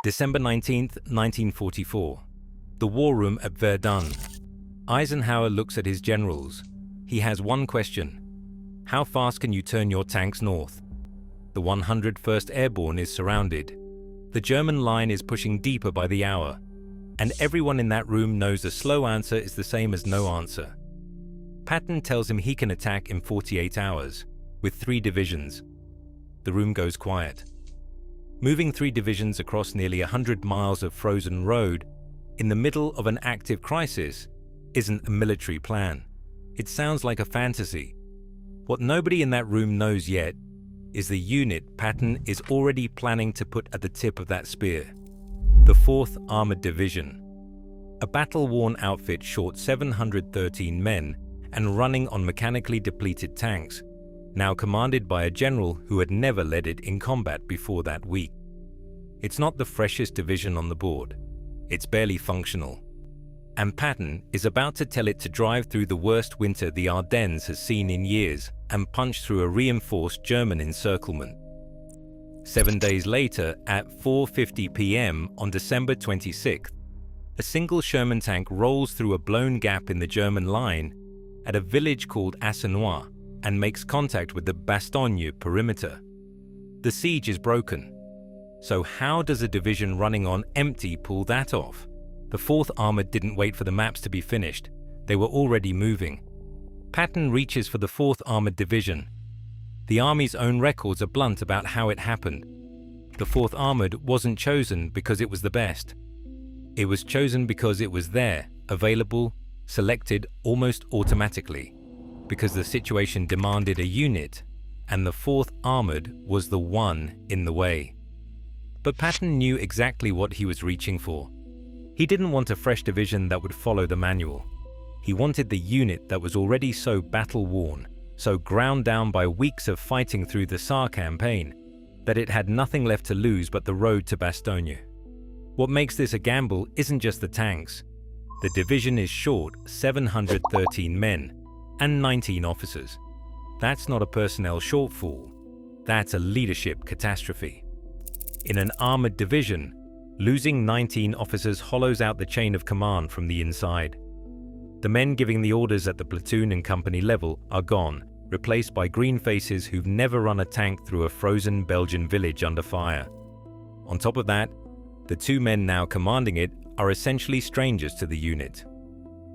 December 19, 1944. The war room at Verdun. Eisenhower looks at his generals. He has one question. How fast can you turn your tanks north? The 101st Airborne is surrounded. The German line is pushing deeper by the hour, and everyone in that room knows a slow answer is the same as no answer. Patton tells him he can attack in 48 hours, with 3 divisions. The room goes quiet. Moving 3 divisions across nearly 100 miles of frozen road in the middle of an active crisis isn't a military plan. It sounds like a fantasy. What nobody in that room knows yet is the unit Patton is already planning to put at the tip of that spear. The 4th Armored Division. A battle-worn outfit short 713 men and running on mechanically depleted tanks, now commanded by a general who had never led it in combat before that week. It's not the freshest division on the board. It's barely functional. And Patton is about to tell it to drive through the worst winter the Ardennes has seen in years and punch through a reinforced German encirclement. 7 days later, at 4:50 p.m. on December 26th, a single Sherman tank rolls through a blown gap in the German line at a village called Airdennes and makes contact with the Bastogne perimeter. The siege is broken. So how does a division running on empty pull that off? The 4th Armored didn't wait for the maps to be finished. They were already moving. Patton reaches for the 4th Armored Division. The Army's own records are blunt about how it happened. The 4th Armored wasn't chosen because it was the best. It was chosen because it was there, available, selected almost automatically, because the situation demanded a unit, and the 4th Armored was the one in the way. But Patton knew exactly what he was reaching for. He didn't want a fresh division that would follow the manual. He wanted the unit that was already so battle-worn, so ground down by weeks of fighting through the Saar campaign, that it had nothing left to lose but the road to Bastogne. What makes this a gamble isn't just the tanks. The division is short 713 men and 19 officers. That's not a personnel shortfall. That's a leadership catastrophe. In an armored division, losing 19 officers hollows out the chain of command from the inside. The men giving the orders at the platoon and company level are gone, replaced by green faces who've never run a tank through a frozen Belgian village under fire. On top of that, the 2 men now commanding it are essentially strangers to the unit.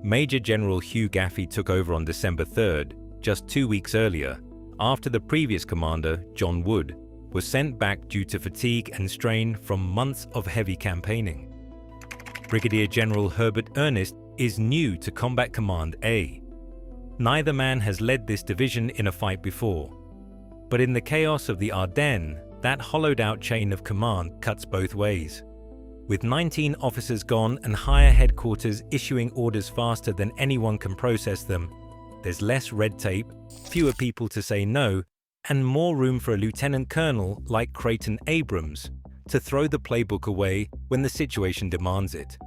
Major General Hugh Gaffey took over on December 3rd, just 2 weeks earlier, after the previous commander, John Wood, was sent back due to fatigue and strain from months of heavy campaigning. Brigadier General Herbert Ernest is new to Combat Command A. Neither man has led this division in a fight before. But in the chaos of the Ardennes, that hollowed-out chain of command cuts both ways. With 19 officers gone and higher headquarters issuing orders faster than anyone can process them, there's less red tape, fewer people to say no, and more room for a lieutenant colonel like Creighton Abrams to throw the playbook away when the situation demands it.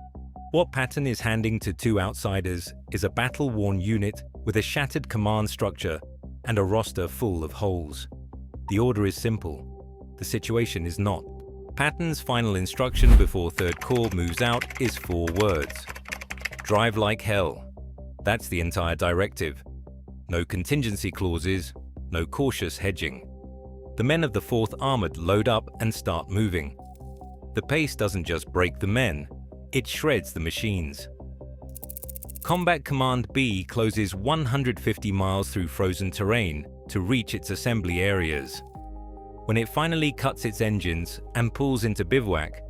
What Patton is handing to 2 outsiders is a battle-worn unit with a shattered command structure and a roster full of holes. The order is simple. The situation is not. Patton's final instruction before 3rd Corps moves out is 4 words. Drive like hell. That's the entire directive. No contingency clauses, no cautious hedging. The men of the 4th Armored load up and start moving. The pace doesn't just break the men, it shreds the machines. Combat Command B closes 150 miles through frozen terrain to reach its assembly areas. When it finally cuts its engines and pulls into bivouac,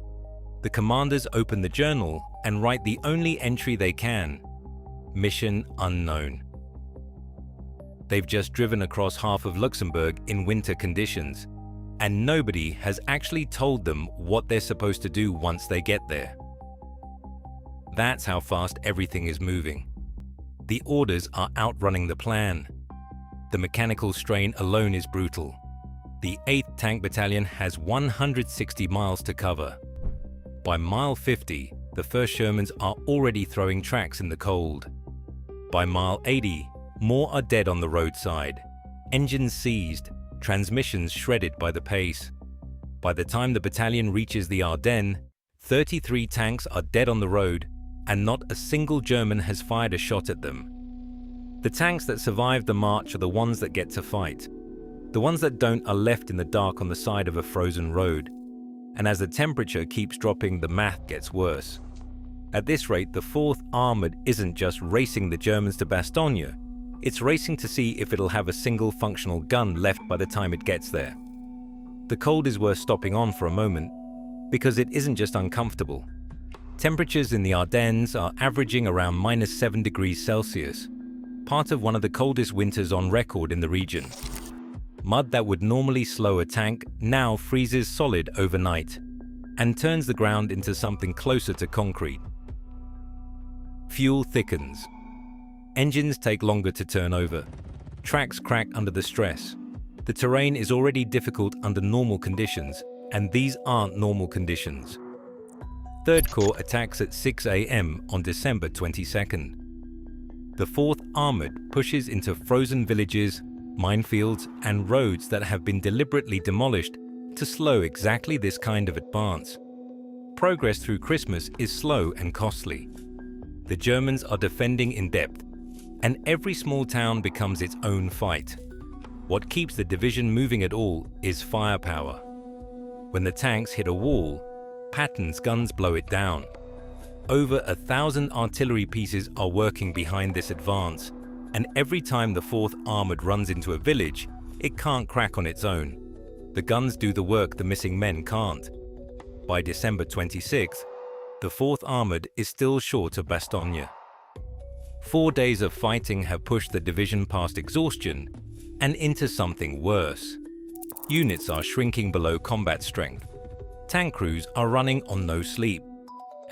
the commanders open the journal and write the only entry they can: Mission unknown. They've just driven across half of Luxembourg in winter conditions, and nobody has actually told them what they're supposed to do once they get there. That's how fast everything is moving. The orders are outrunning the plan. The mechanical strain alone is brutal. The 8th Tank Battalion has 160 miles to cover. By mile 50, the 1st Shermans are already throwing tracks in the cold. By mile 80, more are dead on the roadside, engines seized, transmissions shredded by the pace. By the time the battalion reaches the Ardennes, 33 tanks are dead on the road, and not a single German has fired a shot at them. The tanks that survive the march are the ones that get to fight. The ones that don't are left in the dark on the side of a frozen road. And as the temperature keeps dropping, the math gets worse. At this rate, the 4th Armoured isn't just racing the Germans to Bastogne, it's racing to see if it'll have a single functional gun left by the time it gets there. The cold is worth stopping on for a moment, because it isn't just uncomfortable. Temperatures in the Ardennes are averaging around -7 degrees Celsius, part of one of the coldest winters on record in the region. Mud that would normally slow a tank now freezes solid overnight and turns the ground into something closer to concrete. Fuel thickens. Engines take longer to turn over. Tracks crack under the stress. The terrain is already difficult under normal conditions, and these aren't normal conditions. 3rd Corps attacks at 6 a.m. on December 22nd. The 4th Armoured pushes into frozen villages, minefields, and roads that have been deliberately demolished to slow exactly this kind of advance. Progress through Christmas is slow and costly. The Germans are defending in depth, and every small town becomes its own fight. What keeps the division moving at all is firepower. When the tanks hit a wall, Patton's guns blow it down. Over 1,000 artillery pieces are working behind this advance, and every time the 4th Armoured runs into a village, it can't crack on its own. The guns do the work the missing men can't. By December 26th, the 4th Armoured is still short of Bastogne. 4 days of fighting have pushed the division past exhaustion and into something worse. Units are shrinking below combat strength. Tank crews are running on no sleep,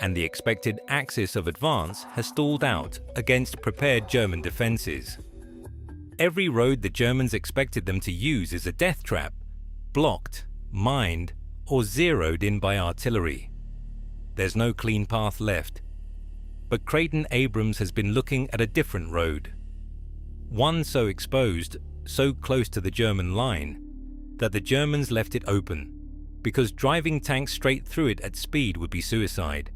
and the expected axis of advance has stalled out against prepared German defenses. Every road the Germans expected them to use is a death trap, blocked, mined, or zeroed in by artillery. There's no clean path left. But Creighton Abrams has been looking at a different road. One so exposed, so close to the German line, that the Germans left it open, because driving tanks straight through it at speed would be suicide.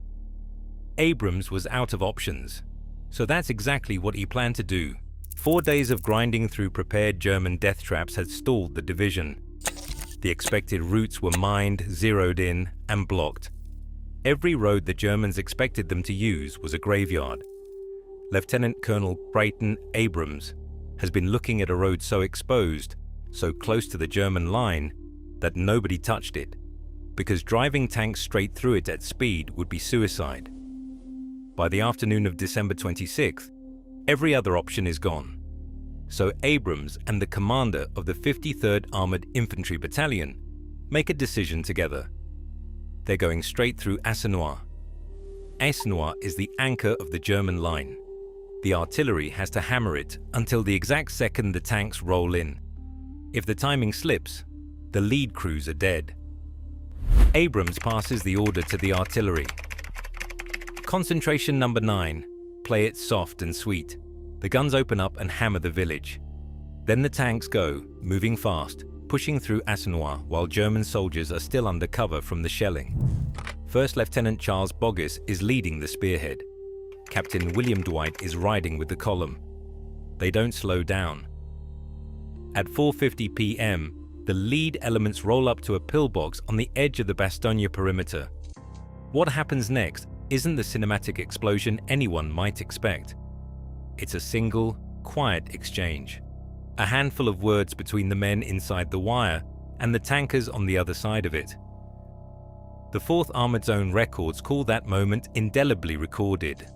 Abrams was out of options, so that's exactly what he planned to do. 4 days of grinding through prepared German death traps had stalled the division. The expected routes were mined, zeroed in, and blocked. Every road the Germans expected them to use was a graveyard. Lieutenant Colonel Creighton Abrams has been looking at a road so exposed, so close to the German line, that nobody touched it, because driving tanks straight through it at speed would be suicide. By the afternoon of December 26th, every other option is gone. So Abrams and the commander of the 53rd Armoured Infantry Battalion make a decision together. They're going straight through Assenois. Assenois is the anchor of the German line. The artillery has to hammer it until the exact second the tanks roll in. If the timing slips, the lead crews are dead. Abrams passes the order to the artillery. Concentration number 9. Play it soft and sweet. The guns open up and hammer the village. Then the tanks go, moving fast, pushing through Assenois while German soldiers are still under cover from the shelling. First Lieutenant Charles Boggis is leading the spearhead. Captain William Dwight is riding with the column. They don't slow down. At 4:50 p.m., the lead elements roll up to a pillbox on the edge of the Bastogne perimeter. What happens next isn't the cinematic explosion anyone might expect. It's a single, quiet exchange. A handful of words between the men inside the wire and the tankers on the other side of it. The 4th Armoured Zone records call that moment indelibly recorded.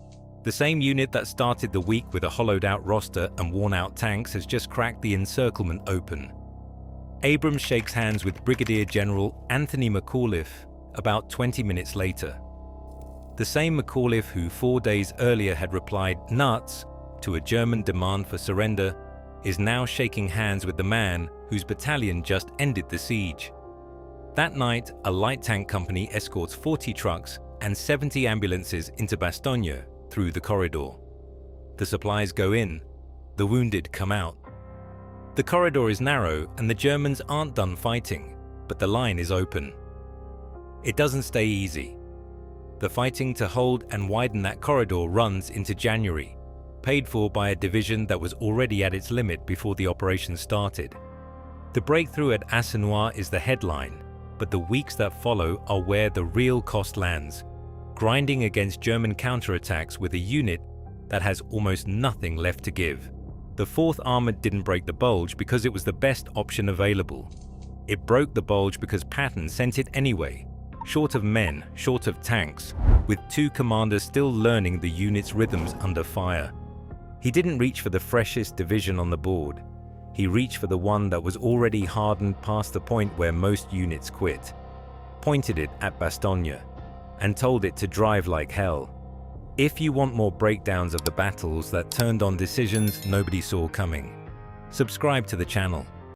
The same unit that started the week with a hollowed-out roster and worn-out tanks has just cracked the encirclement open. Abrams shakes hands with Brigadier General Anthony McAuliffe about 20 minutes later. The same McAuliffe who 4 days earlier had replied "nuts" to a German demand for surrender is now shaking hands with the man whose battalion just ended the siege. That night, a light tank company escorts 40 trucks and 70 ambulances into Bastogne through the corridor. The supplies go in, the wounded come out. The corridor is narrow and the Germans aren't done fighting, but the line is open. It doesn't stay easy. The fighting to hold and widen that corridor runs into January, paid for by a division that was already at its limit before the operation started. The breakthrough at Assenois is the headline, but the weeks that follow are where the real cost lands, grinding against German counterattacks with a unit that has almost nothing left to give. The 4th Armoured didn't break the Bulge because it was the best option available. It broke the Bulge because Patton sent it anyway, short of men, short of tanks, with 2 commanders still learning the unit's rhythms under fire. He didn't reach for the freshest division on the board. He reached for the one that was already hardened past the point where most units quit, pointed it at Bastogne, and told it to drive like hell. If you want more breakdowns of the battles that turned on decisions nobody saw coming, subscribe to the channel.